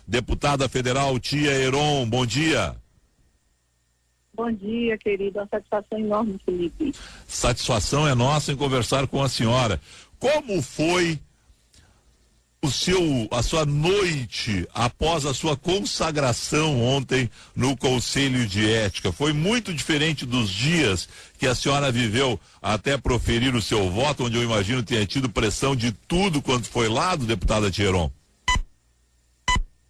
deputada federal Tia Heron, bom dia. Bom dia, querido. Uma satisfação enorme, Felipe. Satisfação é nossa em conversar com a senhora. Como foi a sua noite após a sua consagração ontem no Conselho de Ética? Foi muito diferente dos dias que a senhora viveu até proferir o seu voto, onde eu imagino tenha tido pressão de tudo quanto foi lá do deputada Tia Heron?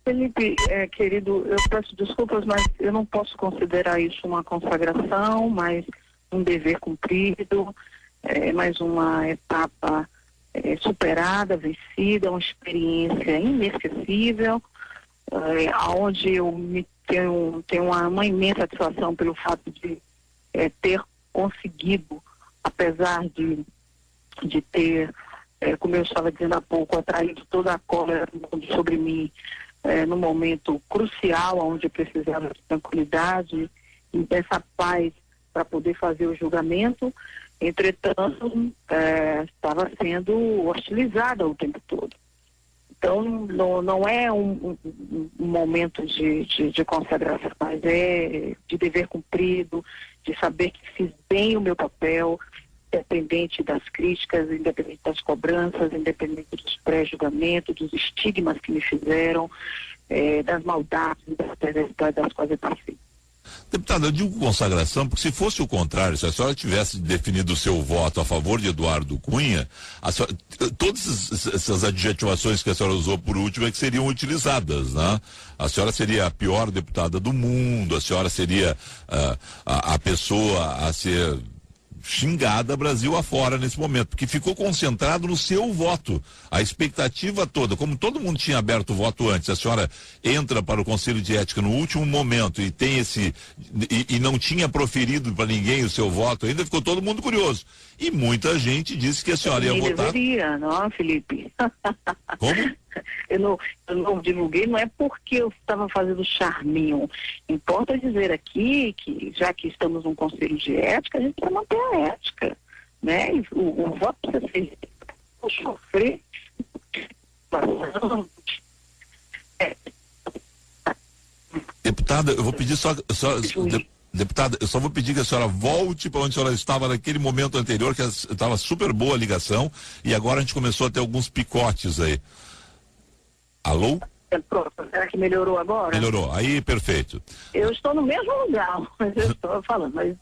Felipe, querido, eu peço desculpas, mas eu não posso considerar isso uma consagração, mas um dever cumprido, mais uma etapa superada, vencida, uma experiência inesquecível, onde eu tenho uma imensa satisfação pelo fato de ter conseguido, apesar de ter, como eu estava dizendo há pouco, atraído toda a cólera sobre mim, no momento crucial, onde eu precisava de tranquilidade e dessa paz para poder fazer o julgamento. Entretanto, estava sendo hostilizada o tempo todo. Então, não é um momento de consagração, mas é de dever cumprido, de saber que fiz bem o meu papel, independente das críticas, independente das cobranças, independente dos pré-julgamentos, dos estigmas que me fizeram, das maldades, das quais eu passei. Deputada, eu digo consagração porque se fosse o contrário, se a senhora tivesse definido o seu voto a favor de Eduardo Cunha, todas essas adjetivações que a senhora usou por último é que seriam utilizadas, né? A senhora seria a pior deputada do mundo, a senhora seria a pessoa a ser xingada Brasil afora nesse momento, porque ficou concentrado no seu voto. A expectativa toda, como todo mundo tinha aberto o voto antes, a senhora entra para o Conselho de Ética no último momento e tem e não tinha proferido para ninguém o seu voto, ainda ficou todo mundo curioso. E muita gente disse que a senhora ia votar. Deveria, não, Felipe? Como? Eu não divulguei, não é porque eu estava fazendo charminho. Importa dizer aqui que, já que estamos num conselho de ética, a gente precisa manter a ética, né? E o voto precisa ser sofrer. Deputada, eu vou pedir Deputada, eu só vou pedir que a senhora volte para onde a senhora estava naquele momento anterior, que estava super boa a ligação, e agora a gente começou a ter alguns picotes aí. Alô? Pronto, será que melhorou agora? Melhorou, aí perfeito. Eu estou no mesmo lugar, mas eu estou falando, mas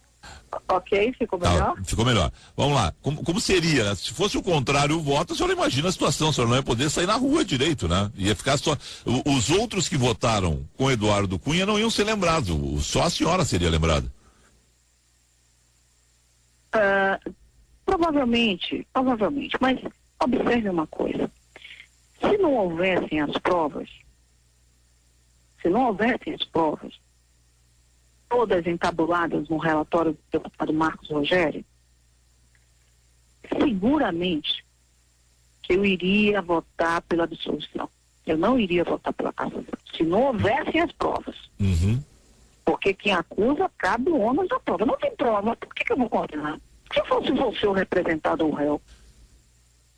ok, ficou melhor? Ficou melhor. Vamos lá, como seria, né? Se fosse o contrário o voto, a senhora imagina a situação, a senhora não ia poder sair na rua direito, né? Ia ficar só, os outros que votaram com Eduardo Cunha não iam ser lembrados, só a senhora seria lembrada. Provavelmente, mas observe uma coisa, se não houvessem as provas, todas entabuladas no relatório do deputado Marcos Rogério, seguramente que eu iria votar pela absolução. Eu não iria votar pela cassação, se não houvessem as provas. Uhum. Porque quem acusa, cabe o ônus da prova. Não tem prova, por que eu vou condenar? Se fosse você o representado ou réu,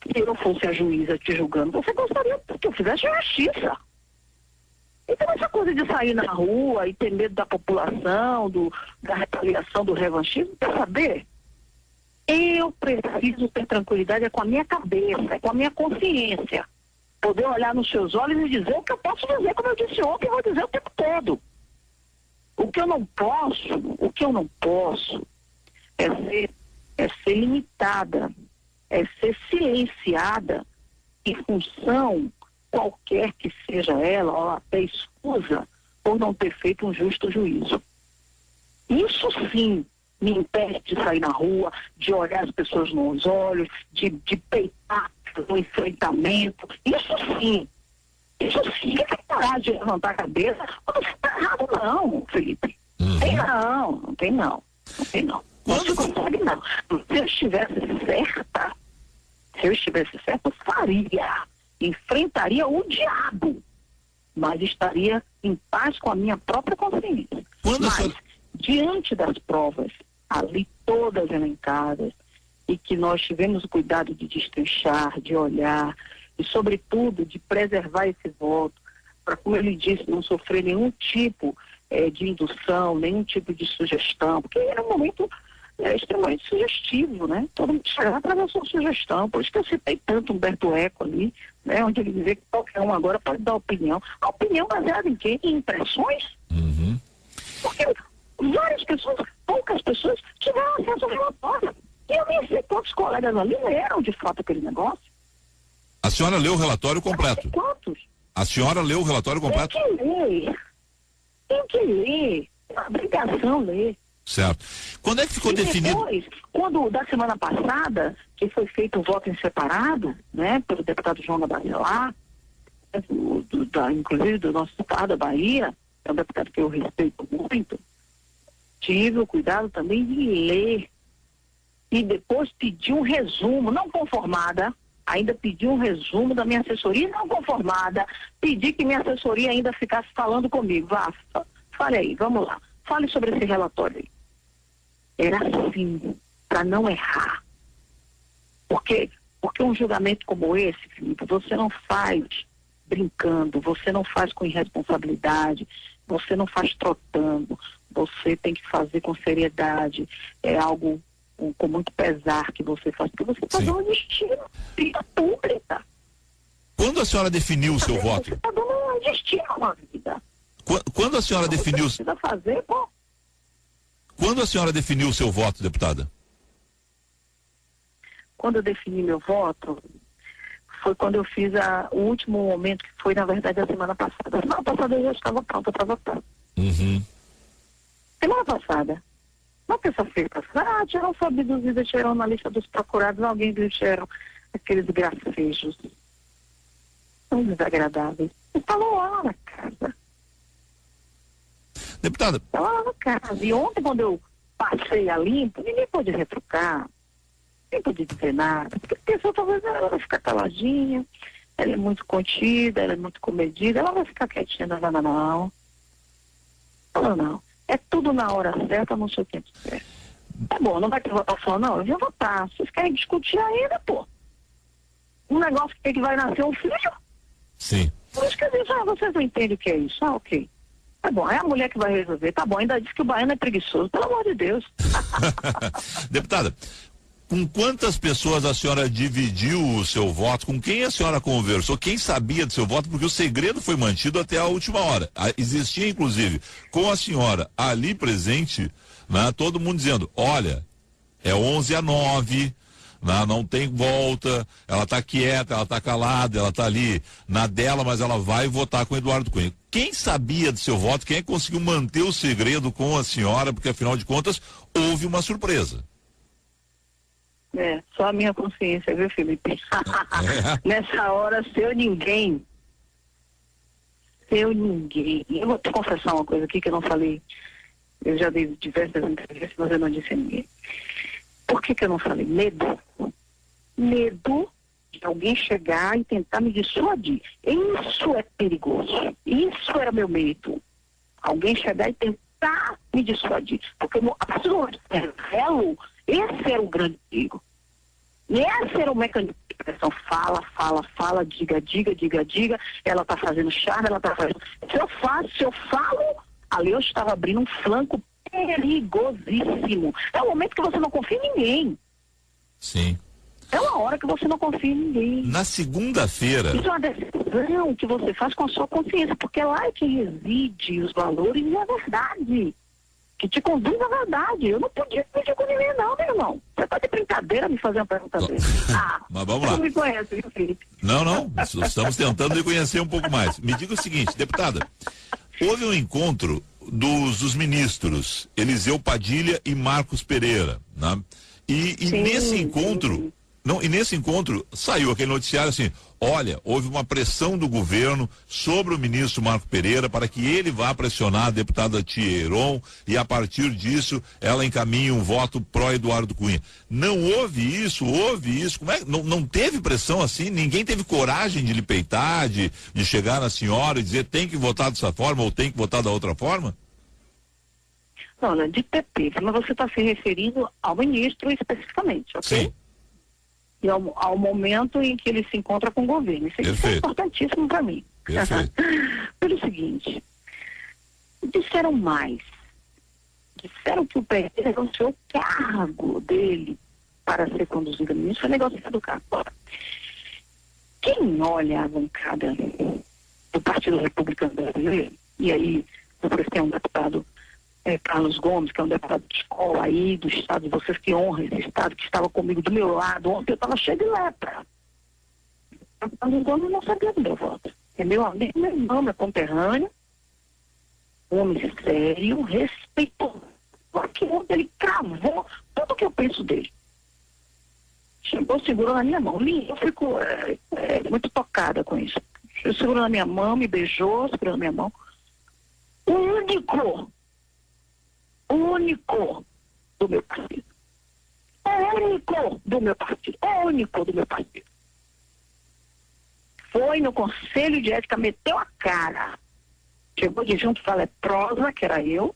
se eu fosse a juíza te julgando, você gostaria que eu fizesse justiça. Então essa coisa de sair na rua e ter medo da população, da retaliação, do revanchismo, quer saber? Eu preciso ter tranquilidade com a minha cabeça, com a minha consciência. Poder olhar nos seus olhos e dizer o que eu posso dizer, como eu disse ontem, eu vou dizer o tempo todo. O que eu não posso é ser limitada, é ser silenciada em função, qualquer que seja ela, ou até escusa, por não ter feito um justo juízo. Isso sim me impede de sair na rua, de olhar as pessoas nos olhos, de peitar no enfrentamento. Isso sim é parar de levantar a cabeça. Não está errado não, Felipe. Uhum. Não tem não. Não se consegue não. Se eu estivesse certa, eu faria. Enfrentaria o diabo, mas estaria em paz com a minha própria consciência. Diante das provas, ali todas elencadas, e que nós tivemos o cuidado de destrinchar, de olhar, e sobretudo de preservar esse voto, para, como ele disse, não sofrer nenhum tipo de indução, nenhum tipo de sugestão, porque era um momento extremamente sugestivo, né? Todo mundo chegava para dar sua sugestão, por isso que eu citei tanto Humberto Eco ali, né? Onde ele dizia que qualquer um agora pode dar opinião. A opinião baseada em quê? Em impressões? Uhum. Porque várias pessoas, poucas pessoas, tiveram acesso ao relatório. E eu nem sei quantos colegas ali leram de fato aquele negócio. A senhora leu o relatório completo? Quantos? A senhora leu o relatório completo? Tem que ler. Tem que ler. É uma obrigação ler. Certo. Quando é que ficou definido? Depois, quando, da semana passada, que foi feito o voto em separado, né, pelo deputado João da Bacelar, inclusive do nosso estado, da Bahia, é um deputado que eu respeito muito, tive o cuidado também de ler e depois pedi um resumo, não conformada, ainda pedi um resumo da minha assessoria, não conformada, pedi que minha assessoria ainda ficasse falando comigo. Vá, fale aí, vamos lá, fale sobre esse relatório aí. Era assim, para não errar. Porque um julgamento como esse, Felipe, você não faz brincando, você não faz com irresponsabilidade, você não faz trotando, você tem que fazer com seriedade, é algo com muito pesar que você faz, porque você está dando destino, vida pública. Quando a senhora definiu o seu voto? Você está dando um destino a uma vida. Quando a senhora definiu... Você precisa fazer, pô. Quando a senhora definiu o seu voto, deputada? Quando eu defini meu voto, foi quando eu fiz o último momento, que foi, na verdade, a semana passada. A semana passada eu já estava pronta para votar. Uhum. Semana passada. Na terça-feira passada, tiveram sua abduzida, tiveram na lista dos procurados, alguém viu, tiveram aqueles grafejos. Tão desagradáveis. Estavam lá na casa. Deputada. Estavam lá na casa. E ontem, quando eu passei a limpo, ninguém pôde retrucar. Ninguém pôde dizer nada. Porque a pessoa talvez ela vai ficar caladinha, ela é muito contida, ela é muito comedida, ela vai ficar quietinha, não. Não. É tudo na hora certa, no seu tempo certo. É bom, não vai ter votação, não? Eu vou votar. Vocês querem discutir ainda, pô? Um negócio que vai nascer um filho? Sim. Por isso que eu disse, vocês não entendem o que é isso. Ok. Tá bom, é a mulher que vai resolver. Tá bom, ainda diz que o baiano é preguiçoso. Pelo amor de Deus. Deputada, com quantas pessoas a senhora dividiu o seu voto? Com quem a senhora conversou? Quem sabia do seu voto? Porque o segredo foi mantido até a última hora. Existia, inclusive, com a senhora ali presente, né, todo mundo dizendo, olha, é 11-9, né, não tem volta, ela está quieta, ela está calada, ela está ali na dela, mas ela vai votar com o Eduardo Cunha. Quem sabia do seu voto? Quem conseguiu manter o segredo com a senhora? Porque, afinal de contas, houve uma surpresa. Só a minha consciência, viu, Felipe? Nessa hora, seu ninguém. Eu vou te confessar uma coisa aqui que eu não falei. Eu já dei diversas entrevistas, mas eu não disse a ninguém. Por que eu não falei? Medo. Medo de alguém chegar e tentar me dissuadir. Isso é perigoso. Isso era meu medo. Alguém chegar e tentar me dissuadir. Porque a partir do momento que eu revelo, esse era o grande perigo. E esse era o mecanismo de pressão. Fala, diga. Ela está fazendo charme, ela está fazendo... Se eu falo, ali eu estava abrindo um flanco perigosíssimo. É o momento que você não confia em ninguém. Sim. É uma hora que você não confia em ninguém. Na segunda-feira... Isso é uma decisão que você faz com a sua consciência, porque lá é que reside os valores e a verdade. Que te conduz à verdade. Eu não podia pedir com ninguém, não, meu irmão. Você tá de brincadeira me fazer uma pergunta dessa. Mas vamos lá. Você não me conhece, viu, Felipe? Não. Estamos tentando lhe conhecer um pouco mais. Me diga o seguinte, deputada. Houve um encontro dos ministros Eliseu Padilha e Marcos Pereira, né? E nesse encontro... Não, e nesse encontro saiu aquele noticiário assim, olha, houve uma pressão do governo sobre o ministro Marco Pereira para que ele vá pressionar a deputada Tia Heron e a partir disso ela encaminhe um voto pró-Eduardo Cunha. Não houve isso? Como é? Não teve pressão assim? Ninguém teve coragem de lhe peitar, de chegar na senhora e dizer tem que votar dessa forma ou tem que votar da outra forma? Olha, de PP, mas você está se referindo ao ministro especificamente, ok? Sim. E ao momento em que ele se encontra com o governo. Isso é importantíssimo para mim. Perfeito. Pelo seguinte, disseram mais. Disseram que o PT renunciou o cargo dele para ser conduzido a ministro, foi negociado do cargo. Quem olha a bancada do Partido Republicano Brasileiro, e aí vocês têm um deputado, Carlos Gomes, que é um deputado de escola aí do estado, vocês que honram esse estado, que estava comigo do meu lado, ontem eu estava cheio de lepra. Carlos Gomes não sabia do meu voto. É meu amigo, meu irmão, meu conterrâneo, homem sério, respeitoso. Porque ontem ele cravou tudo que eu penso dele. Chegou, segurou na minha mão. Eu fico muito tocada com isso. Ele segurou na minha mão, me beijou, segurou na minha mão. O único do meu partido. O único do meu partido. Foi no Conselho de Ética, meteu a cara. Chegou de junto com a leprosa, que era eu,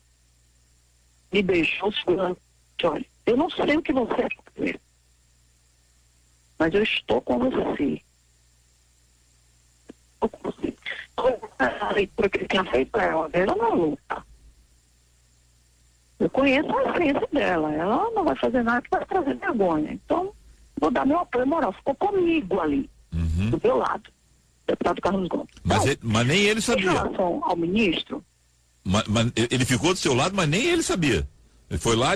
me beijou, segurando. Olha, eu não sei o que você quer fazer, mas eu estou com você. Estou com você. A leitura que ele tinha feito para ela, ela não luta. Eu conheço a essência dela. Ela não vai fazer nada que vai trazer vergonha. Então, vou dar meu apoio moral. Ficou comigo ali, do meu lado. Deputado Carlos Gomes. Mas nem ele sabia. Em relação ao ministro... Mas ele ficou do seu lado, mas nem ele sabia. Ele foi lá...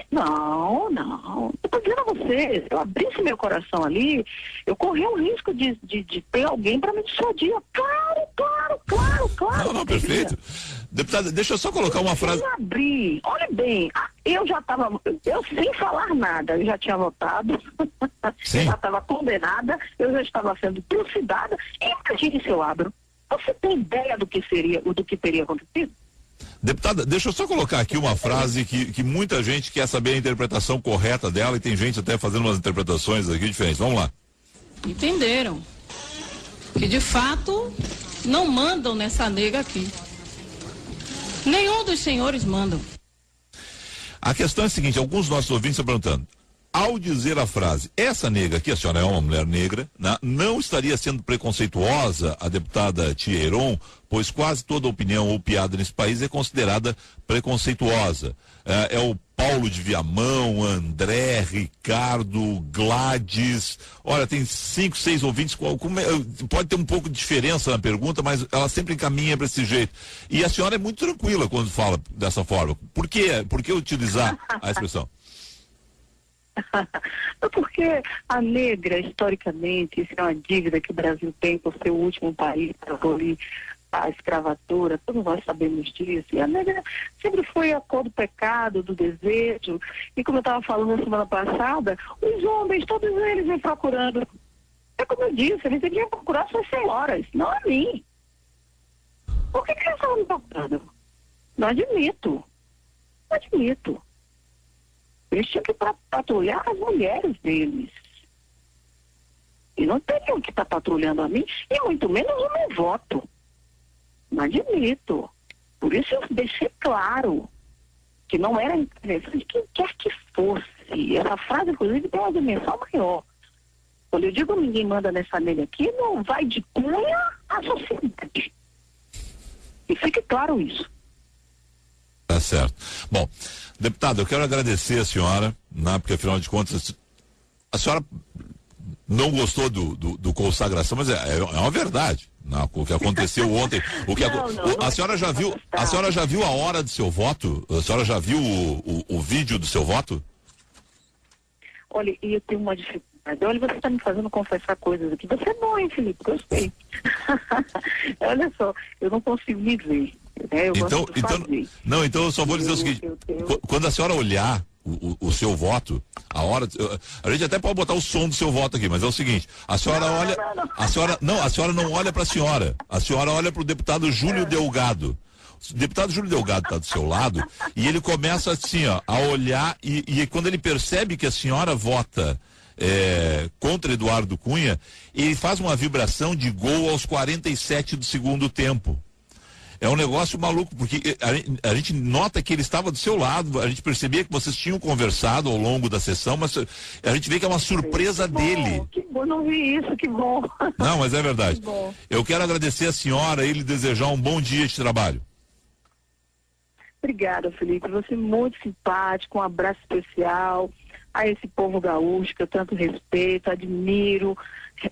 Não. Eu tô dizendo a você, se eu abrisse meu coração ali, eu corria o risco de ter alguém para me dissuadir. Claro. Não, perfeito. Deputada, deixa eu só colocar uma frase... Eu abri, olha bem, eu sem falar nada, eu já tinha votado, eu já estava condenada, eu já estava sendo trucidada. Imagine se eu abro. Você tem ideia do que teria acontecido? Deputada, deixa eu só colocar aqui uma frase que muita gente quer saber a interpretação correta dela, e tem gente até fazendo umas interpretações aqui diferentes. Vamos lá. Entenderam que de fato não mandam nessa nega aqui. Nenhum dos senhores mandam. A questão é a seguinte, alguns dos nossos ouvintes estão perguntando, ao dizer a frase, essa nega aqui, a senhora é uma mulher negra, né, não estaria sendo preconceituosa a deputada Tia Heron, pois quase toda opinião ou piada nesse país é considerada preconceituosa. É o Paulo de Viamão, André, Ricardo, Gladys, olha, tem 5, 6 ouvintes, pode ter um pouco de diferença na pergunta, mas ela sempre encaminha para esse jeito. E a senhora é muito tranquila quando fala dessa forma. Por que utilizar a expressão? Porque a negra, historicamente, isso é uma dívida que o Brasil tem por ser o último país para abolir a escravatura, todos nós sabemos disso, e a negra sempre foi a cor do pecado, do desejo, e como eu estava falando na semana passada, os homens, todos eles vêm procurando, é como eu disse, eles deviam procurar suas senhoras, não a mim. Por que eles estavam me procurando? Não admito. Eles tinham que patrulhar as mulheres deles. E não teriam que estar patrulhando a mim, e muito menos o meu voto. Não admito. Por isso eu deixei claro que não era intervenção de quem quer que fosse. Essa frase, inclusive, tem uma dimensão maior. Quando eu digo ninguém manda nessa nega aqui, não vai de cunha à sociedade. E fique claro isso. Tá certo. Bom, deputado, eu quero agradecer a senhora, né, porque afinal de contas, a senhora não gostou do consagração, mas é uma verdade. Não, o que aconteceu ontem, a senhora já viu a hora do seu voto? A senhora já viu o vídeo do seu voto? Olha, e eu tenho uma dificuldade. Olha, você está me fazendo confessar coisas aqui. Você é bom, hein, Felipe? Gostei. Olha só, eu não consigo me ver. Né? Então eu só vou dizer o seguinte, quando a senhora olhar o seu voto, a gente até pode botar o som do seu voto aqui, mas é o seguinte, a senhora a senhora não olha para a senhora olha para o deputado Júlio Delgado. O deputado Júlio Delgado está do seu lado e ele começa assim, ó, a olhar e quando ele percebe que a senhora vota contra Eduardo Cunha, ele faz uma vibração de gol aos 47 do segundo tempo. É um negócio maluco, porque a gente nota que ele estava do seu lado, a gente percebia que vocês tinham conversado ao longo da sessão, mas a gente vê que é uma surpresa dele. Que bom, não vi isso, que bom. Não, mas é verdade. Eu quero agradecer a senhora e lhe desejar um bom dia de trabalho. Obrigada, Felipe. Você é muito simpático, um abraço especial a esse povo gaúcho que eu tanto respeito, admiro,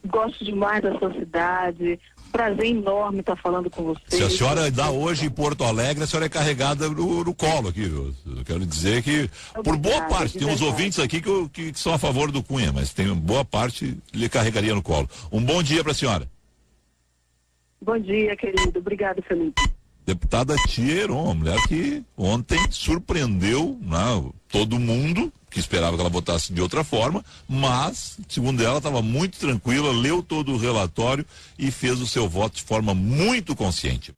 gosto demais da sua cidade. Prazer enorme estar falando com você. Se a senhora dá hoje em Porto Alegre, a senhora é carregada no colo aqui, viu? Eu quero dizer que, por boa parte, tem uns ouvintes aqui que são a favor do Cunha, mas tem boa parte que lhe carregaria no colo. Um bom dia para a senhora. Bom dia, querido. Obrigado, Felipe. Deputada Tia Heron, uma mulher que ontem surpreendeu, né, todo mundo, que esperava que ela votasse de outra forma, mas, segundo ela, estava muito tranquila, leu todo o relatório e fez o seu voto de forma muito consciente.